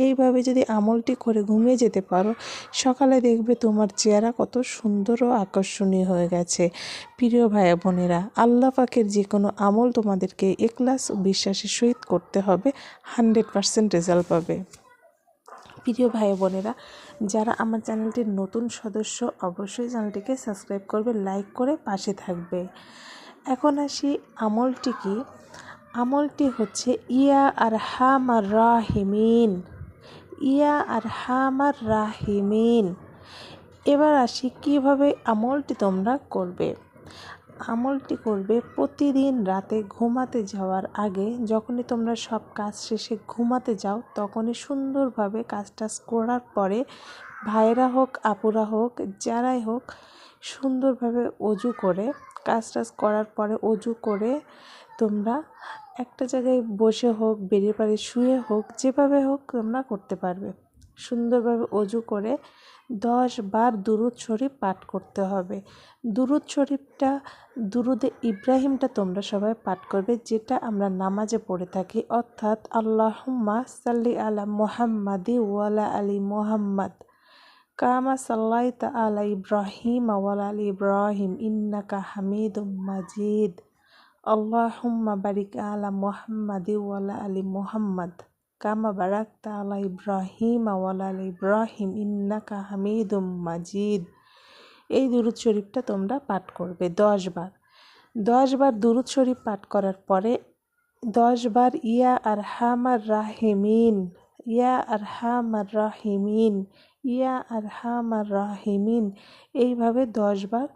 এইভাবে যদি আমলটি করে ঘুমিয়ে যেতে পারো, সকালে দেখবে তোমার চেহারা কত সুন্দর ও আকর্ষণীয় হয়ে গেছে। প্রিয় ভাই বোনেরা, আল্লাহ পাকের যে কোনো আমল তোমাদেরকে ইখলাস ও বিশ্বাসের সহিত করতে হবে, 100% রেজাল্ট পাবে। প্রিয় ভাই বোনেরা, যারা আমার চ্যানেলটির নতুন সদস্য, অবশ্যই চ্যানেলটিকে সাবস্ক্রাইব করবে, লাইক করে পাশে থাকবে। এখন আসি আমলটি কি। আমলটি হচ্ছে ইয়া আরহামার রাহিমিন, ইয়া আরহামার রাহিমিন। এবার আসি কিভাবে আমলটি তোমরা করবে। আমলটি করবে প্রতিদিন রাতে ঘুমাতে যাওয়ার আগে, যখনই তোমরা সব কাজ শেষে ঘুমাতে যাও, তখনই সুন্দরভাবে কাজটা করার পরে, ভাইরা হোক আপুরা হোক যারাই হোক, সুন্দরভাবে অজু করে, কাজ করার পরে অজু করে তোমরা একটা জায়গায় বসে হোক, বেরিয়ে পারে শুয়ে হোক, যেভাবে হোক তোমরা করতে পারবে। সুন্দরভাবে অজু করে 10 বার দুরুদ শরীফ পাঠ করতে হবে। দুরুদ শরীফটা, দুরুদে ইব্রাহিমটা তোমরা সবাই পাঠ করবে, যেটা আমরা নামাজে পড়ে থাকি, অর্থাৎ আল্লাহুম্মা সাল্লি আলা মুহাম্মাদি ওয়ালা আলি মুহাম্মাদ কামা সাল্লাইতা আলা ইব্রাহিম ওয়ালা আলি ইব্রাহিম ইন্নাকা হামিদুম মাজিদ। আল্লাহুম্মা বারিক আলা মুহাম্মাদি ওয়ালা আলি মুহাম্মাদ কামা বারাকতা আলা ইব্রাহিম ওয়ালা আলি ইব্রাহিম ইন্নাকা হামিদুম মাজিদ। এই দুরুদ শরীফটা তোমরা পাঠ করবে 10 বার। 10 বার দুরুদ শরীফ পাঠ করার পরে 10 বার ইয়া আরহামার রাহিমিন, ইয়া আরহামার রাহিমিন, ইয়া আরহামার রাহিমিন, এইভাবে 10 বার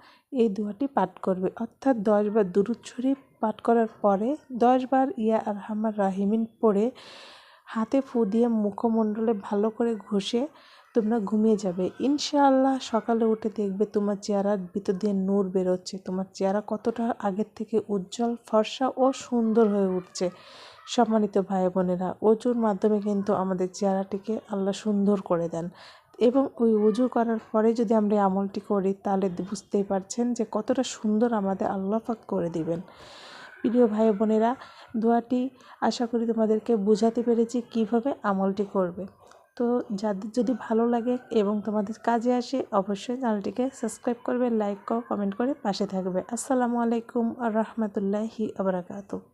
এই দোয়াটি পাঠ করবে। অর্থাৎ 10 বার দুরুদ শরীফ পাঠ করার পরে 10 বার ইয়া আরহামার রাহিমিন পড়ে হাতে ফু দিয়ে মুখমণ্ডলে ভালো করে ঘষে তোমরা ঘুমিয়ে যাবে। ইনশাআল্লাহ সকালে উঠে দেখবে তোমার চেহারার ভিতর দিয়ে নূর বেরোচ্ছে, তোমার চেহারা কতটা আগের থেকে উজ্জ্বল, ফর্সা ও সুন্দর হয়ে উঠছে। সম্মানিত ভাই বোনেরা, অজুর মাধ্যমে কিন্তু আমাদের চেহারাটিকে আল্লাহ সুন্দর করে দেন, এবং ওই উজু করার পরে যদি আমরা এই আমলটি করি, তাহলে বুঝতেই পারছেন যে কতটা সুন্দর আমাদের আল্লাহ পাক করে দিবেন। প্রিয় ভাই বোনেরা, দোয়াটি আশা করি তোমাদেরকে বোঝাতে পেরেছি কিভাবে আমলটি করবে। তো যাদের যদি ভালো লাগে এবং তোমাদের কাজে আসে, অবশ্যই চ্যানেলটিকে সাবস্ক্রাইব করবে, লাইক কমেন্ট করে পাশে থাকবে। আসসালামু আলাইকুম আর রহমতুল্লাহি ওয়া বারাকাতুহু।